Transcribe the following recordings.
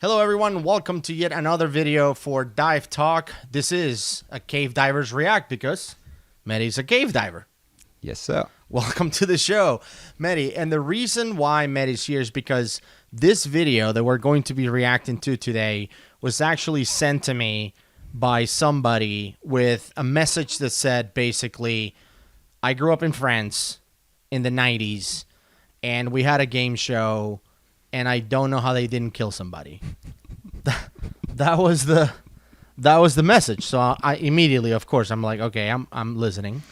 Hello everyone, welcome to yet another video for Dive Talk. This is a Cave Divers React because Mehdi's a cave diver. Yes, sir. Welcome to the show, Mehdi. And the reason why Mehdi's here is because this video that we're going to be reacting to today was actually sent to me by somebody with a message that said basically, I grew up in France in the 90s and we had a game show and I don't know how they didn't kill somebody. that was the message. So I immediately, of course, I'm like, okay, I'm listening.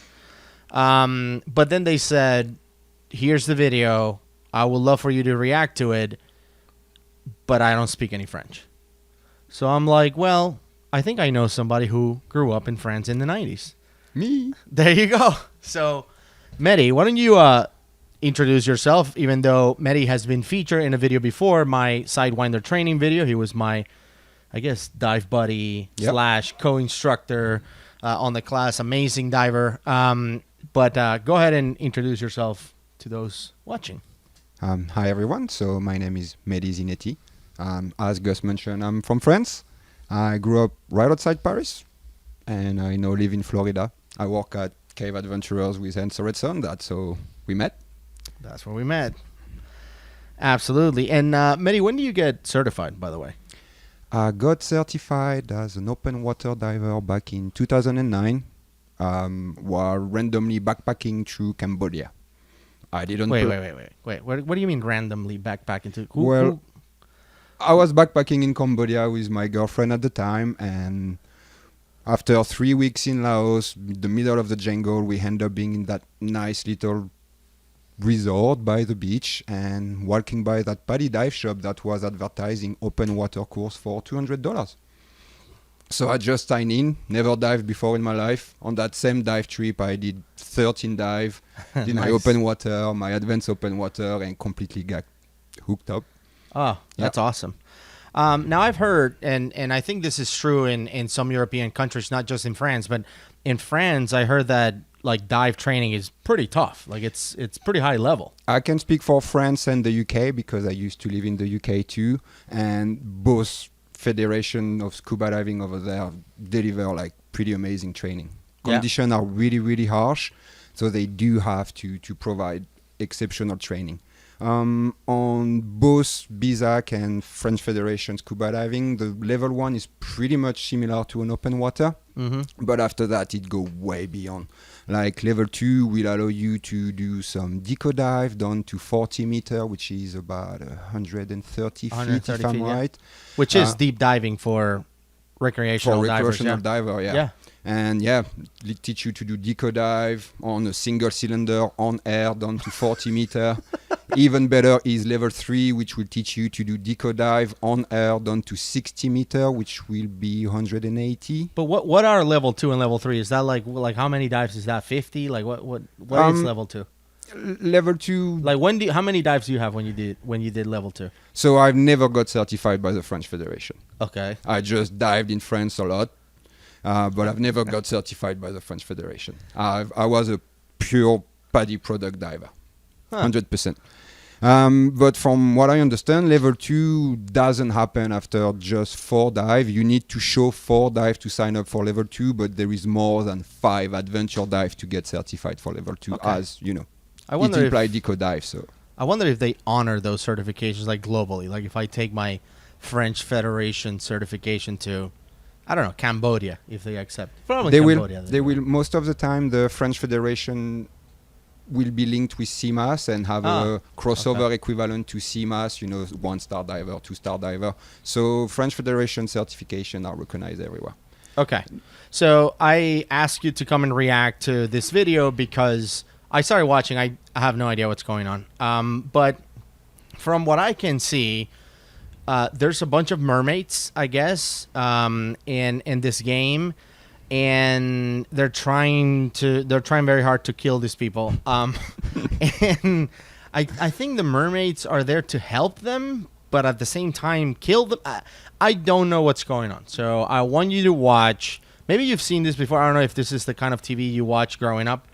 But then they said, here's the video. I would love for you to react to it, but I don't speak any French. So I'm like, well, I think I know somebody who grew up in France in the 90s. Me. There you go. So, Mehdi, why don't you introduce yourself, even though Mehdi has been featured in a video before, my Sidewinder training video. He was my, I guess, dive buddy / co-instructor on the class. Amazing diver. But go ahead and introduce yourself to those watching. Hi, everyone. So my name is Mehdi Zinetti. As Gus mentioned, I'm from France. I grew up right outside Paris, and I now live in Florida. I work at Cave Adventurers with Hans Sorensen. That's how we met. That's where we met. Absolutely. And Mehdi, when do you get certified, by the way? I got certified as an open water diver back in 2009 while randomly backpacking through Cambodia. I didn't... Wait. What do you mean randomly backpacking to... Well, I was backpacking in Cambodia with my girlfriend at the time, and after 3 weeks in Laos, the middle of the jungle, we ended up being in that nice little resort by the beach and walking by that paddy dive shop that was advertising open water course for $200. So I just signed in, never dived before in my life. On that same dive trip, I did 13 dive, did my open water, my advanced open water, and completely got hooked up. Oh, that's awesome. Now I've heard, and I think this is true in some European countries, not just in France, but in France, I heard that like dive training is pretty tough. Like it's pretty high level. I can speak for France and the UK because I used to live in the UK too, and both federation of scuba diving over there deliver like pretty amazing training. Conditions are really, really harsh, so they do have to provide exceptional training. On both BISAC and French Federation scuba diving, the level 1 is pretty much similar to an open water, but after that it goes way beyond. Like level 2 will allow you to do some deco dive down to 40 meters, which is about 130 feet, if I'm right. Which is deep diving for recreational divers. Diver, yeah. And they teach you to do deco dive on a single cylinder on air down to 40 meters. Even better is level 3, which will teach you to do deco dive on air down to 60 meters, which will be 180. But what are level 2 and level 3? Is that like how many dives is that? 50? Like what is level 2? Level 2. Like how many dives do you have when you did level 2? So I've never got certified by the French Federation. Okay. I just dived in France a lot. But I've never got certified by the French Federation. I was a pure paddy product diver, 100%. But from what I understand, level 2 doesn't happen after just 4 dive. You need to show 4 dive to sign up for level 2, but there is more than 5 adventure dive to get certified for level 2, as you know. I wonder it implies deco dive. So I wonder if they honor those certifications like globally. Like if I take my French Federation certification to, I don't know, Cambodia, if they accept. Probably Cambodia. They will. Most of the time, the French Federation will be linked with CMAS and have a crossover equivalent to CMAS, 1-star diver, 2-star diver. So French Federation certification are recognized everywhere. Okay. So I asked you to come and react to this video because I started watching. I have no idea what's going on. But from what I can see, there's a bunch of mermaids, I guess, in this game, and they're trying very hard to kill these people. And I think the mermaids are there to help them, but at the same time kill them. I don't know what's going on. So I want you to watch. Maybe you've seen this before. I don't know if this is the kind of TV you watch growing up.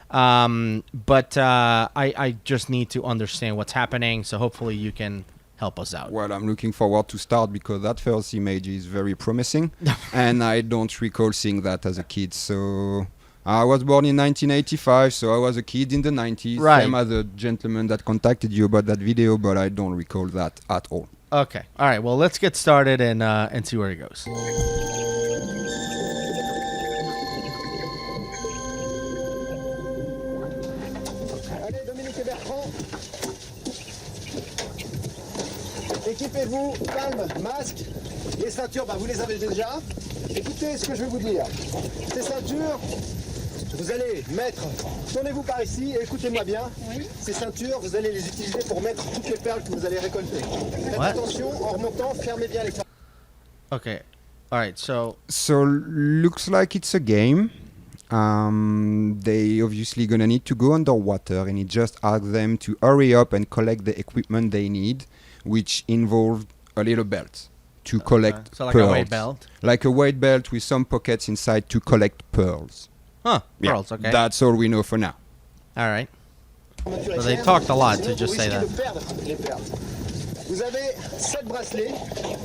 But I just need to understand what's happening. So hopefully you can help us out. Well, I'm looking forward to start because that first image is very promising, and I don't recall seeing that as a kid. So I was born in 1985, so I was a kid in the 90s. Right. Same as the gentleman that contacted you about that video, but I don't recall that at all. Okay. All right. Well, let's get started and see where it goes. Allez, Dominique et Bertrand. Équipez-vous, calme, masque. Les ceintures, vous les avez déjà. Écoutez ce que je vais vous dire. Ces ceintures, vous allez mettre, tournez-vous par ici et écoutez-moi bien. Oui. Ces ceintures, vous allez les utiliser pour mettre toutes les perles que vous allez récolter. Faites attention, en remontant, fermez bien les ceintures. Okay. All right. So Looks like it's a game. They obviously gonna need to go underwater, and it just asks them to hurry up and collect the equipment they need, which involved a little belt to collect so like pearls. a weight belt. Like a weight belt with some pockets inside to collect pearls. Huh. Yeah, Pearls. Okay. That's all we know for now. All right. So they talked a lot to just say that. Vous avez 7 bracelets.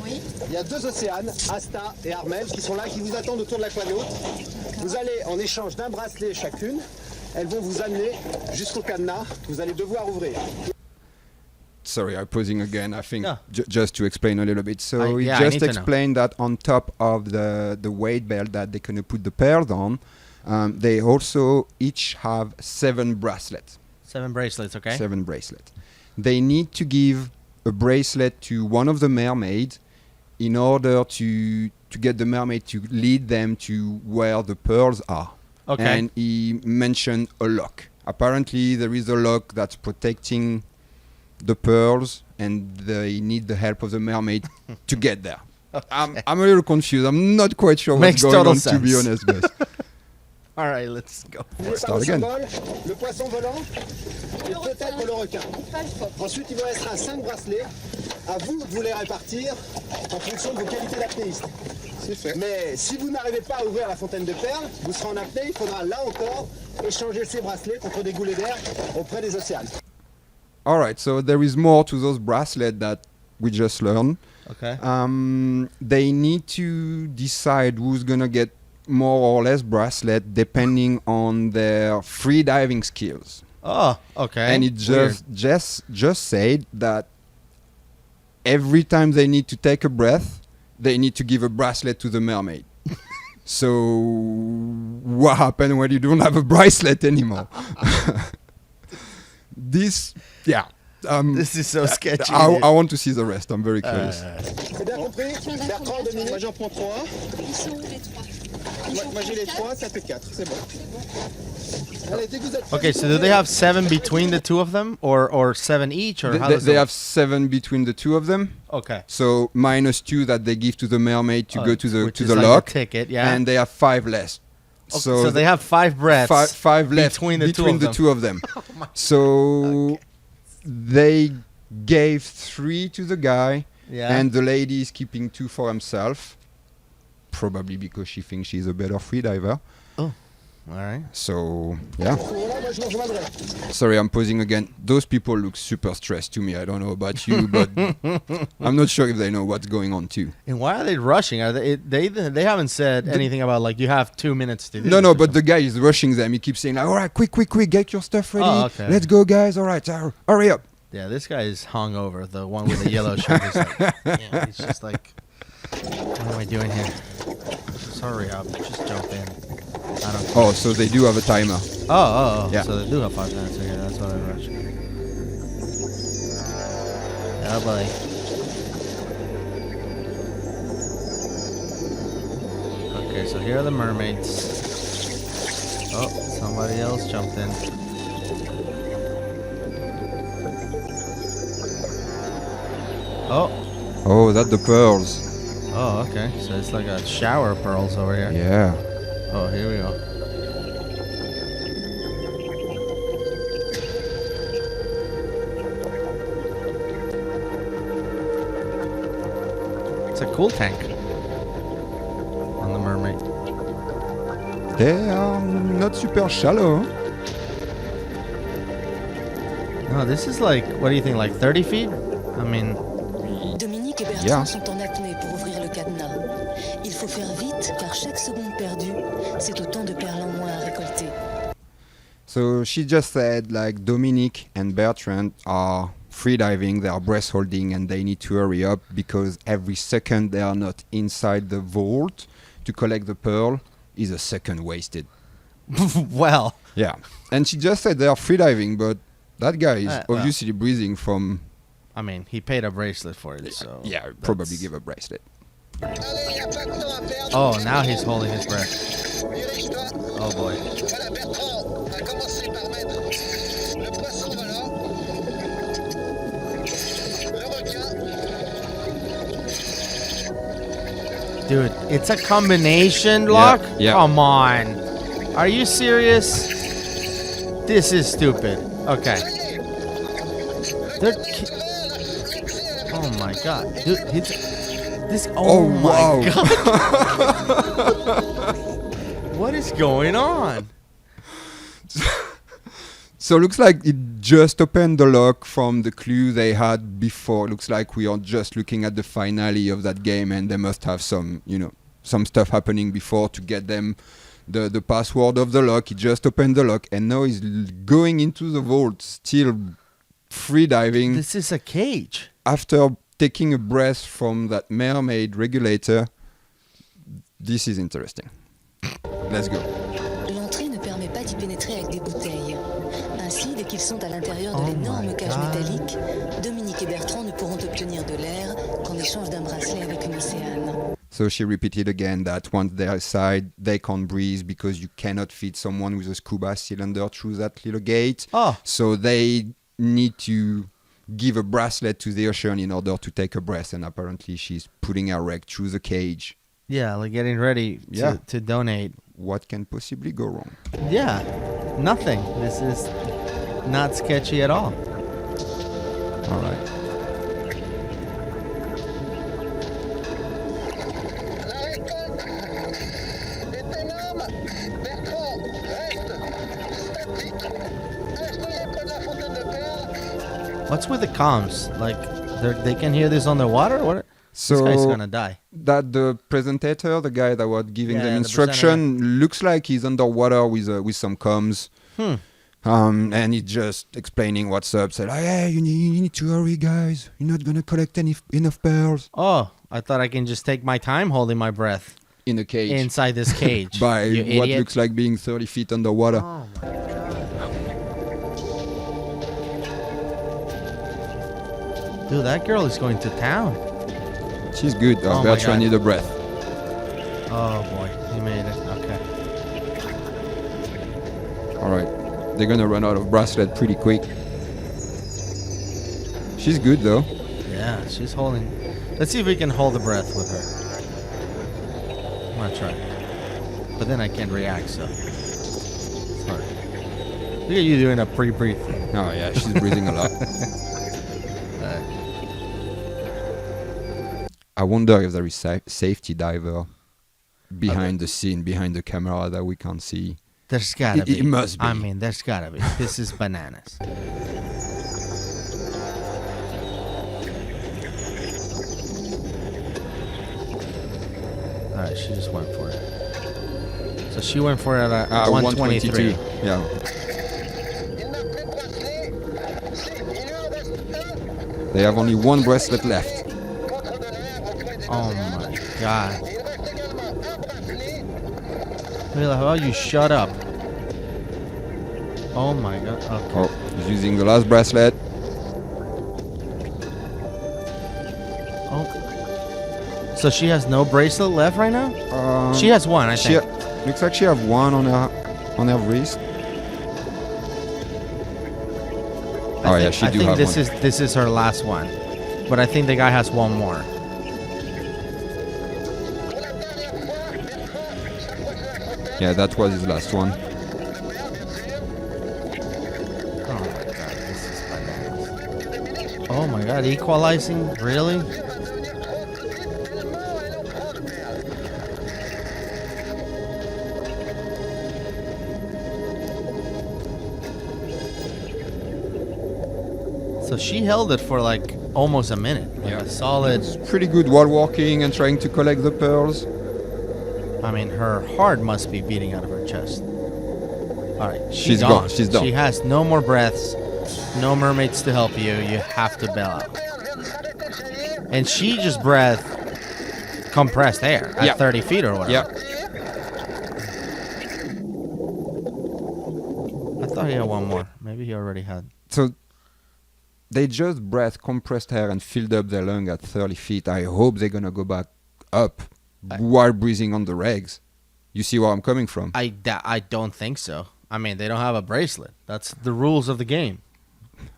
Oui. Il y a 2 océanes, Asta et Armel, qui sont là, qui vous attendent autour de la coigne haute. Vous allez, en échange d'un bracelet chacune, elles vont vous amener jusqu'au cadenas que vous allez devoir ouvrir. Sorry, I'm pausing again. I think Yeah. just to explain a little bit. So we I just need to know. explained that on top of the weight belt that they're gonna put the pearls on, they also each have 7 bracelets. 7 bracelets. Okay. 7 bracelets. They need to give a bracelet to one of the mermaids in order to get the mermaid to lead them to where the pearls are. Okay. And he mentioned a lock. Apparently there is a lock that's protecting the pearls, and they need the help of the mermaid to get there. I'm a little confused. I'm not quite sure Makes what's going total on, sense. to be honest, guys. All right. Let's go. N'oubliez pas start vos again. symboles, le poisson volant et peut-être le requin. Ensuite, il vous restera 5 bracelets. À vous de vous les répartir en fonction de vos qualités d'apnéiste. C'est fait. Mais si vous n'arrivez pas à ouvrir la fontaine de perles, vous serez en apnée, il faudra là encore échanger ces bracelets contre des goulets d'air auprès des océanes. All right, so there is more to those bracelets that we just learned. Okay. They need to decide who's gonna get more or less bracelet depending on their free diving skills. Oh. Okay. And it just said that every time they need to take a breath, they need to give a bracelet to the mermaid. So what happens when you don't have a bracelet anymore? This This is so sketchy. I want to see the rest. I'm very curious. C'est bien compris? Bertrand, Dominique. Moi j'en prends 3. Ils sont où les 3? Moi j'ai les 3, ça fait 4. C'est bon. Allez, dès que vous êtes prêts, Okay, so do they have 7 between the two of them, or 7 each, or how does They it have 7 between the two of them. Okay. So -2 that they give to the mermaid to go to the Which to is the like a lock, ticket, yeah. and they have 5 less. Okay, so they have 5 breaths. five left between the two of them. So they gave 3 to the guy, Yeah. and the lady is keeping 2 for himself, probably because she thinks she's a better freediver. All right. So yeah. voilà, moi je m'en joindrai. Sorry, I'm pausing again. Those people look super stressed to me. I don't know about you, but I'm not sure if they know what's going on too. And why are they rushing? Are they haven't said anything about like you have 2 minutes to do No, this no, or but the guy is rushing them. He keeps saying like, "All right, quick, get your stuff ready. Oh, okay. Let's go, guys. All right, hurry up." Yeah, this guy is hungover. The one with the yellow shirt is like, yeah, he's just like, what am I doing here? Just hurry up. Just jump in. I don't. Oh, so they do have a timer. Oh. Yeah. So they do have 5 minutes here. That's why they're rushing. Oh boy. Okay, so here are the mermaids. Oh, somebody else jumped in. Oh. Oh, that's the pearls. Oh, okay. So it's like a shower of pearls over here. Yeah. Oh, here we go. It's a cool tank on the mermaid. They are not super shallow. No, this is like, what do you think, like 30 feet? I mean, Yeah. sont en apnée pour ouvrir le cadenas. Il faut faire vite car chaque seconde perdue, c'est autant de perles en moins à récolter. So she just said like Dominique and Bertrand are freediving, they are breath holding, and they need to hurry up because every second they are not inside the vault to collect the pearl is a second wasted. Well, Yeah. And she just said they are freediving, but that guy is well. obviously breathing from. I mean, he paid a bracelet for it, so Yeah, probably that's- give a bracelet. Oh, now he's holding his breath. Oh boy. Voilà, Bertrand a commencé par mettre le poisson volant, le requin. Dude, it's a combination lock? yeah. Come on. Are you serious? This is stupid. Okay. They're ki- oh my god. Dude, this. Oh, my wow. god. What is going on? So looks like it just opened the lock from the clue they had before. Looks like we are just looking at the finale of that game, and they must have some, some stuff happening before to get them the password of the lock. He just opened the lock, and now he's going into the vault, still free diving This is a cage. after taking a breath from that mermaid regulator. This is interesting. Let's go. L'entrée ne permet pas d'y pénétrer avec des bouteilles. Ainsi, dès qu'ils sont à l'intérieur de Oh l'énorme my cage God. métallique, Dominique et Bertrand ne pourront obtenir de l'air qu'en échange d'un bracelet avec une océane. So she repeated again that once they're inside, they can't breathe because you cannot fit someone with a scuba cylinder through that little gate. Oh. So they need to give a bracelet to the ocean in order to take a breath. And apparently she's putting her wreck through the cage. Yeah, like getting ready Yeah. to donate. What can possibly go wrong? Yeah, nothing. This is not sketchy at all. All right. La récolte est énorme. Bertrand, reste statique. Installé près de la fontaine de perles. What's with the comms? Like, they can hear this on the water? What? So This guy's gonna die. that the presentator, the guy that was giving Yeah, them the instruction, looks like he's underwater with some comms. And he's just explaining what's up. Said, hey, you need to hurry, guys. You're not gonna collect enough pearls Oh, I thought I can just take my time holding my breath in a cage inside this cage. by You what idiot. looks like being 30 feet underwater. Oh my god. Dude, that girl is going to town. She's good. Oh my Bertrand God. need a breath. Oh boy, he made it. Okay. All right, they're gonna run out of bracelet pretty quick. She's good though. Yeah, she's holding. Let's see if we can hold the breath with her. I'm gonna try. But then I can't react, so. It's hard. Look at you doing a pre-breathe thing. Oh yeah, she's breathing a lot. I wonder if there is safety diver behind the scene, behind the camera that we can't see. There's gotta It be. must be. I mean, there's gotta be. This is bananas. Alright, she just went for it. So she went for it at 123. Yeah. Il n'a plus de bracelet. Si, il lui en reste un They have only one bracelet left. contre de l'air auprès des Oh océans. my god. Il reste également un bracelet. Mila, how about you shut up? Oh my god. Okay. Oh, he's using the last bracelet. Oh. So she has no bracelet left right now? She has one, I She think. looks like she have one on her wrist. Oh yeah, she I do think have this one. this is her last one. But I think the guy has one more. Yeah, that was his last one. Oh my god, this is bananas. Oh my god, equalizing? Really? So she held it for like almost a minute. Like a solid. It's pretty good while walking and trying to collect the pearls. I mean, her heart must be beating out of her chest. All right, She's gone. She's done. She has no more breaths, no mermaids to help you. You have to bail out. And she just breathed compressed air at 30 feet or whatever. Yeah. I thought he had one more. Maybe he already had. So they just breathed compressed air and filled up their lung at 30 feet. I hope they're going to go back up while breathing on the regs. You see where I'm coming from? I don't think so. I mean, they don't have a bracelet. That's the rules of the game.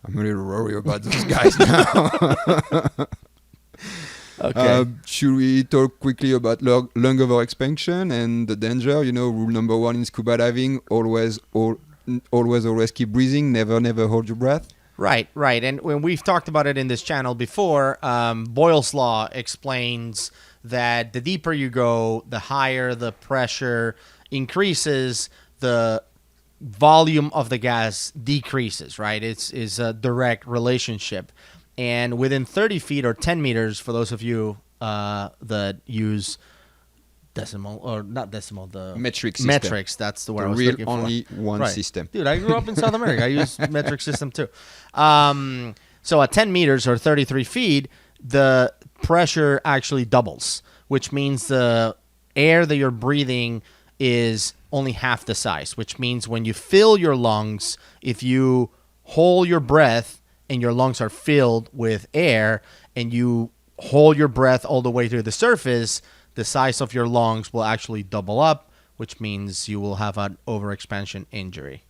I'm a little worried about those guys now. Okay. Should we talk quickly about lung overexpansion and the danger? You know, rule number 1 in scuba diving, always keep breathing, never hold your breath. Right. And when we've talked about it in this channel before, Boyle's Law explains that the deeper you go, the higher the pressure increases, the volume of the gas decreases, right? It's a direct relationship. And within 30 feet or 10 meters, for those of you that use decimal, or not decimal, the metric system. Metrics, that's the word I was looking for. Only one system. Dude, I grew up in South America. I use metric system too. So at 10 meters or 33 feet, the pressure actually doubles, which means the air that you're breathing is only half the size, which means when you fill your lungs, if you hold your breath and your lungs are filled with air and you hold your breath all the way to the surface, the size of your lungs will actually double up, which means you will have an overexpansion injury.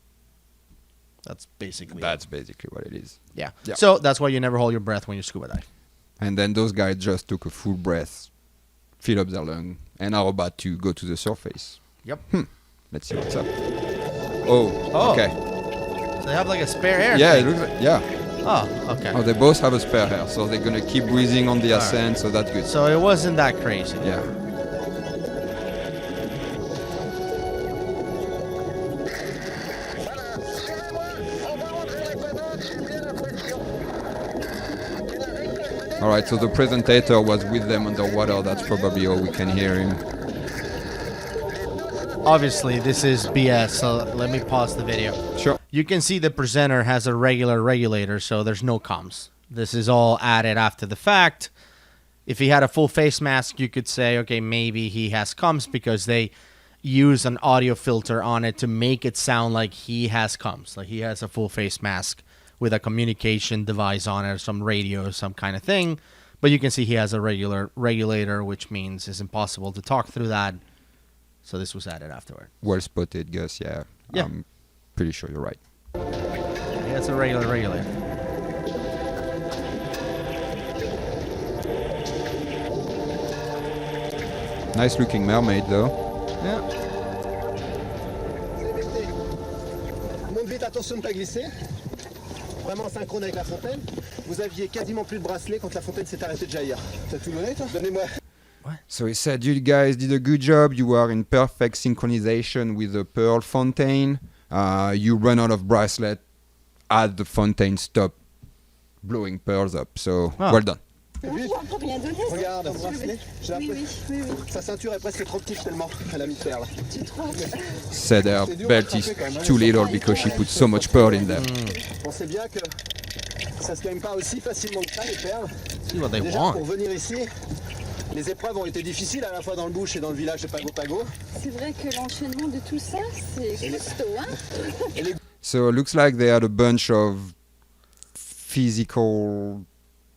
That's basically what it is. Yeah. So that's why you never hold your breath when you scuba dive. And then those guys just took a full breath, fill up their lung, and are about to go to the surface. Yep. Let's see what's up. Oh, okay. So they have like a spare air. Yeah, thing. it looks like, yeah. Oh, okay. Oh, they both have a spare air, so they're gonna keep breathing on the ascent, so that's good. So it wasn't that crazy. Yeah. All right, so the presentator was with them underwater. That's probably how we can hear him. Obviously, this is BS, so let me pause the video. Sure. You can see the presenter has a regular regulator, so there's no comms. This is all added after the fact. If he had a full face mask, you could say, okay, maybe he has comms because they use an audio filter on it to make it sound like he has comms, like he has a full face mask with a communication device on it, or some radio, or some kind of thing. But you can see he has a regular regulator, which means it's impossible to talk through that. So this was added afterward. Well spotted, Gus. Yeah. I'm pretty sure you're right. Yeah, it's a regular regulator. Nice looking mermaid, though. Yeah. Monte vite, attention de ne pas glisser. Vraiment synchrone avec la fontaine. Vous aviez quasiment plus de bracelet quand la fontaine s'est arrêtée de jaillir. T'as tout donné, toi? Donnez-moi. So he said, you guys did a good job. You are in perfect synchronization with the pearl fountain. You run out of bracelet as the fountain stopped blowing pearls up. So, well done. Regarde, bracelet. Oui. Sa ceinture est presque trop petite tellement elle a mis de perles. Said her belt is too little because she put so much pearl in there. Pensez bien que ça se gagne pas aussi facilement que ça, les perles. See what they Déjà, want. pour venir ici, les épreuves ont été difficiles à la fois dans le bush et dans le village de Pago Pago. C'est vrai que l'enchaînement de tout ça, c'est costaud, hein? So it looks like they had a bunch of physical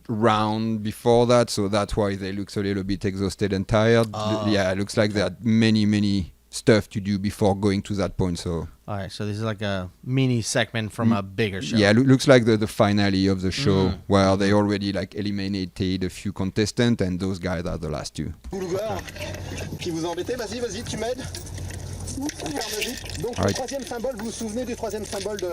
round before that, so that's why they look a little bit exhausted and tired. Yeah, it looks like they had many stuff to do before going to that point. So All right, so this is like a mini segment from a bigger show. yeah, looks like the finale of the show where they already like eliminated a few contestants and those guys are the last two. Boulevard qui vous embêtait, vas-y, tu m'aides. Donc le troisième symbole, vous vous souvenez du troisième symbole de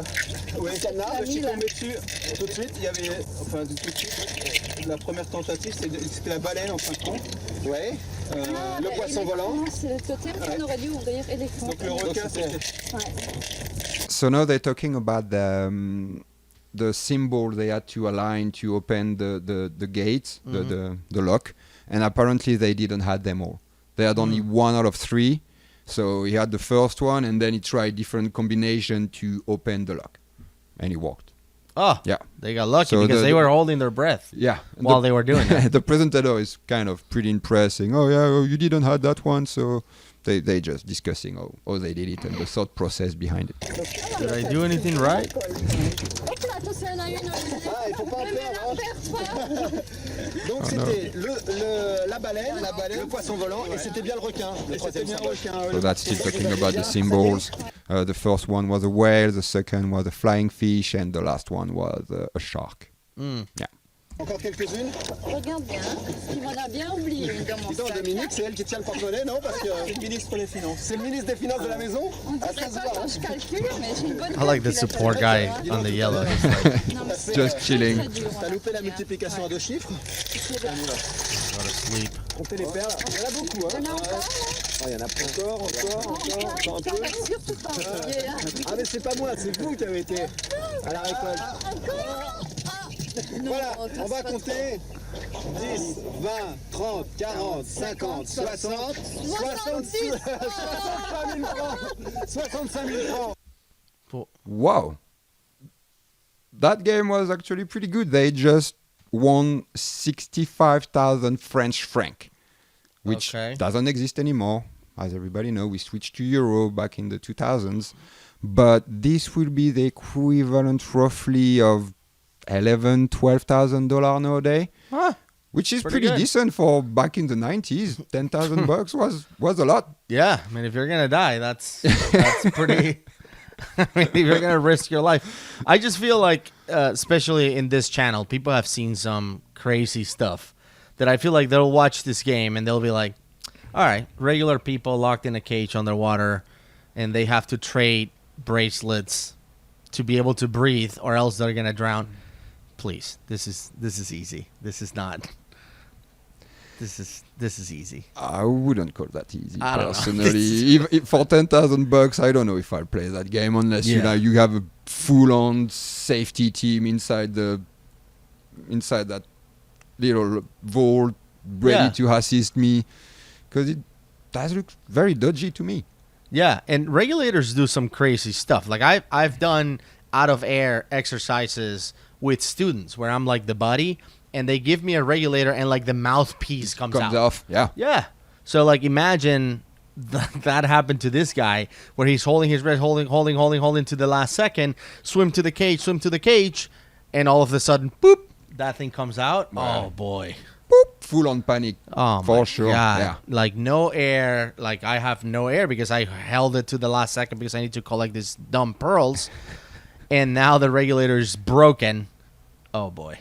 cadenas? Je suis tombé dessus tout de suite, il y avait, enfin tout de suite, la première tentative c'était la baleine en fin de compte. Ouais. Le poisson volant. Non, c'est le totem qu'on aurait dû ouvrir éléphant. Donc le requin c'était... So now they're talking about the the symbol they had to align to open the gate, the lock, and apparently they didn't have them all. They had only 1 out of 3. So he had the first one, and then he tried different combination to open the lock, and it worked. Oh, Yeah. they got lucky So because they were holding their breath Yeah. while they were doing it. The presenter is kind of pretty impressing. Oh yeah, you didn't have that one, so they just discussing how they did it and the thought process behind it. Did I do anything right? Hop là, attention, il y en a une. Ah, il faut pas en perdre. Hein. Perdre. Donc c'était la baleine, le poisson volant, et c'était bien le requin, le troisième symbole. So that's still talking about the symbols. The first one was a whale, the second was a flying fish, and the last one was a shark. Yeah. Encore quelques-unes. Regarde bien, parce qu'il m'en a bien oublié une dans mon Dis donc, sac. Dominique, c'est elle qui tient le porte-monnaie, non? Parce que C'est le ministre pour les finances. c'est le ministre des Finances de la maison. On Ah, dirait ça se pas voit. quand je calcule, mais j'ai une bonne I like this calculatrice. support guy on the yellow. He's like, Non, mais c'est Just très, chilling. très dur, on T'as a loupé la fait, multiplication à 2 chiffres. go to sleep. Comptez les perles. Il y en a beaucoup, hein? Il y en a encore, Oh, il y en a encore un T'en peu. as surtout pas oublié, hein. Ah, mais c'est pas moi, c'est vous qui avez été à la récolte. Voilà, Non, on va compter 10, 20, 30, 40, 50, 60, 66, 65 000 francs. 65 000 francs. Wow. That game was actually pretty good. They just won 65,000 French francs, which Okay. doesn't exist anymore. As everybody knows, we switched to euro back in the 2000s. But this will be the equivalent roughly of $12,000 nowadays, Huh. which is Pretty pretty good. decent for back in the 90s. $10,000 was a lot. Yeah, I mean, if you're gonna die, that's pretty. I mean, if you're gonna risk your life, I just feel like, especially in this channel, people have seen some crazy stuff that I feel like they'll watch this game and they'll be like, "All right, regular people locked in a cage underwater, and they have to trade bracelets to be able to breathe, or else they're gonna drown." Please, this is easy. This is not. This is easy. I wouldn't call that easy I don't know. personally. if for $10,000, I don't know if I'll play that game unless Yeah. you have a full-on safety team inside that little vault ready Yeah. to assist me, because it does look very dodgy to me. Yeah, and regulators do some crazy stuff. Like I've done out of air exercises with students where I'm like the buddy, and they give me a regulator and like the mouthpiece comes out. Off, yeah. Yeah. So like imagine that happened to this guy where he's holding his breath, holding to the last second, swim to the cage, and all of a sudden, boop, that thing comes out. Wow. Oh boy. Full on panic. Oh For my sure, God. yeah. Like no air. Like I have no air because I held it to the last second because I need to collect these dumb pearls, and now the regulator is broken. Oh boy.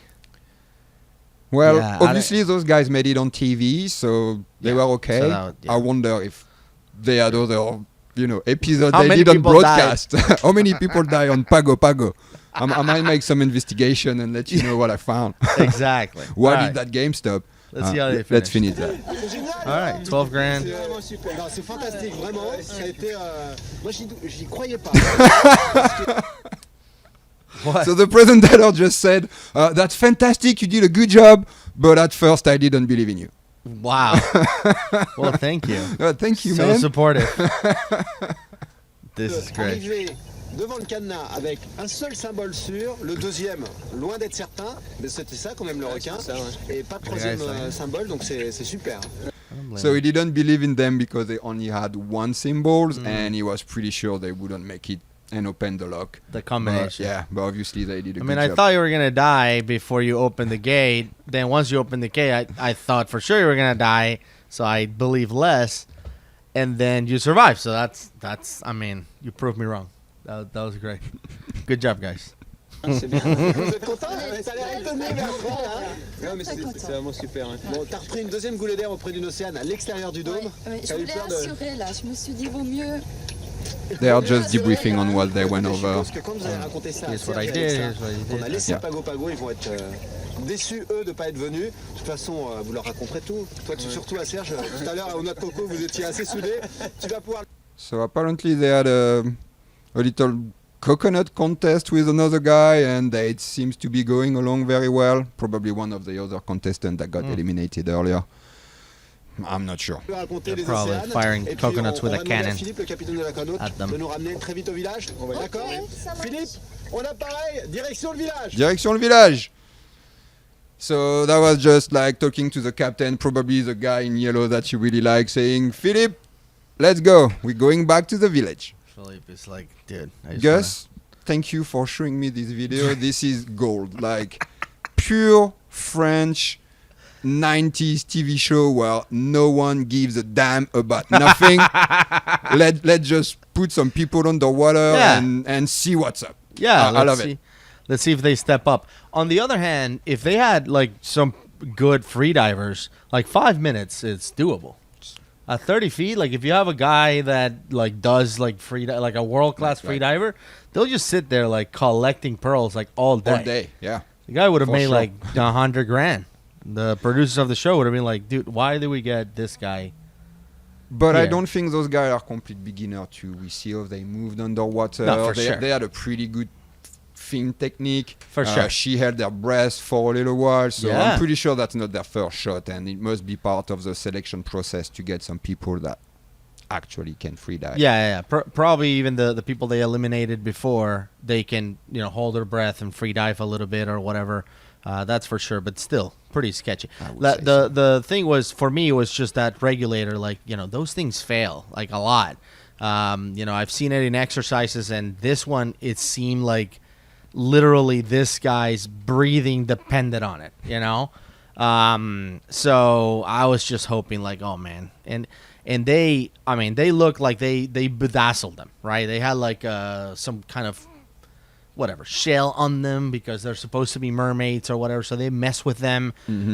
Well, Yeah, obviously those guys made it on TV, so they Yeah, were so okay. that yeah. I wonder if they had other, episodes How they many didn't people broadcast. How many people die on Pago Pago? I might make some investigation and let you know what I found. Exactly. Why All did right. that game stop? Let's see how they Let's finish. finish that. C'est génial. All right, 12 grand. C'est vraiment super. Non, c'est fantastique, vraiment. Ça a été. Moi, j'y croyais pas. What? So the presenter just said, "That's fantastic. You did a good job, but at first I didn't believe in you." Wow. Well, thank you. Thank you, So man. supportive. This is great. Arriver devant le cadenas avec un seul symbole sûr, le deuxième loin d'être certain, mais c'était ça quand même le requin, et pas de troisième symbole, donc c'est super. So he didn't believe in them because they only had one symbol, Mm. and he was pretty sure they wouldn't make it and open the lock. The But, combination. yeah, but obviously they did a I good mean, I job. thought you were gonna die before you opened the gate. Then once you opened the gate, I thought for sure you were gonna die, so I believe less. And then you survived. So that's. I mean, you proved me wrong. That was great. Good job, guys. C'est bien. Vous êtes content? Ça a l'air étonné, Bertrand, hein? Non, mais c'est vraiment super. Hein. Bon, t'as repris une deuxième goulée d'air auprès d'une océane à l'extérieur du dôme. Ouais, je T'as eu voulais peur de... assurer là, je me suis dit vaut mieux. They are just debriefing on what they went Je over. suppose que quand vous avez raconté ça à Here's what I Serge et did, Alexa, here's what I did. on a laissé Yeah. Pago Pago, ils vont être déçus eux de ne pas être venus. De toute façon, vous leur raconterez tout. Toi, surtout à Serge, tout à l'heure au Noix de Coco, vous étiez assez soudés. Tu vas pouvoir... So apparently they had a little coconut contest with another guy, and it seems to be going along very well. Probably one of the other contestants that got eliminated earlier. I'm not sure. They're probably firing coconuts with a cannon Philippe, le capitaine de la canote, at them. de nous ramener très vite au village. D'accord? Philippe, on appareille, direction le village. Direction le village. So that was just like talking to the captain, probably the guy in yellow that you really like, saying, Philippe, let's go. We're going back to the village. Philippe is like, dude. I just Gus, thank you for showing me this video. This is gold. Like pure French 90s TV show where no one gives a damn about nothing. Let's just put some people underwater and see what's up. Yeah, I love it. Let's see if they step up. On the other hand, if they had like some good freedivers, like 5 minutes, it's doable. At 30 feet, like if you have a guy that like does like like a world-class freediver, they'll just sit there like collecting pearls like all day. All day, yeah. The guy would have For made sure. like $100,000. The producers of the show would have been like, dude, why did we get this guy? But I Yeah. don't think those guys are complete beginner too. We see how they moved underwater. No, for they, sure. they had a pretty good fin technique. For sure. She held their breath for a little while, so Yeah. I'm pretty sure that's not their first shot, and it must be part of the selection process to get some people that actually can free dive. Yeah. Probably even the people they eliminated before, they can hold their breath and free dive a little bit or whatever. That's for sure, but still pretty sketchy. The thing was for me was just that regulator, like those things fail like a lot. I've seen it in exercises, and this one it seemed like literally this guy's breathing depended on it. So I was just hoping like, oh man, and they look like they bedazzled them, right? They had like some kind of whatever shell on them because they're supposed to be mermaids or whatever, so they mess with them.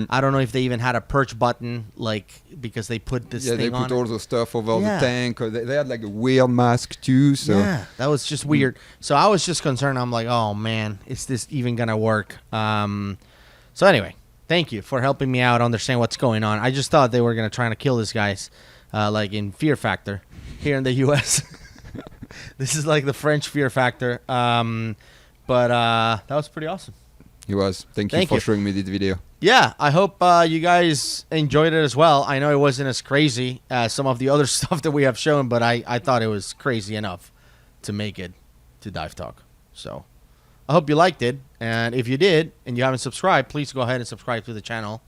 I don't know if they even had a perch button, like because they put this thing they on put it. all the stuff over Yeah. the tank. Or they had like a weird mask too. So Yeah, that was just weird. So I was just concerned. I'm like, oh man, is this even gonna work? So anyway, thank you for helping me out understand what's going on. I just thought they were gonna try to kill this guys, like in Fear Factor here in the U.S. This is like the French Fear Factor. But that was pretty awesome. It was. Thank you Thank for you. showing me this video. Yeah, I hope you guys enjoyed it as well. I know it wasn't as crazy as some of the other stuff that we have shown, but I thought it was crazy enough to make it to Dive Talk. So I hope you liked it. And if you did and you haven't subscribed, please go ahead and subscribe to the channel.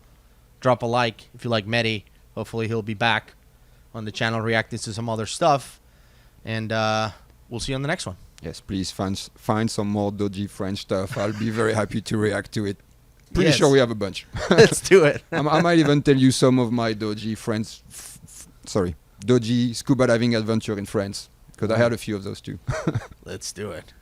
Drop a like if you like Mehdi. Hopefully he'll be back on the channel reacting to some other stuff. And we'll see you on the next one. Yes, please find some more dodgy French stuff. I'll be very happy to react to it. Pretty Yes. sure we have a bunch. Let's do it. I might even tell you some of my dodgy dodgy scuba diving adventure in France, because I had a few of those too. Let's do it.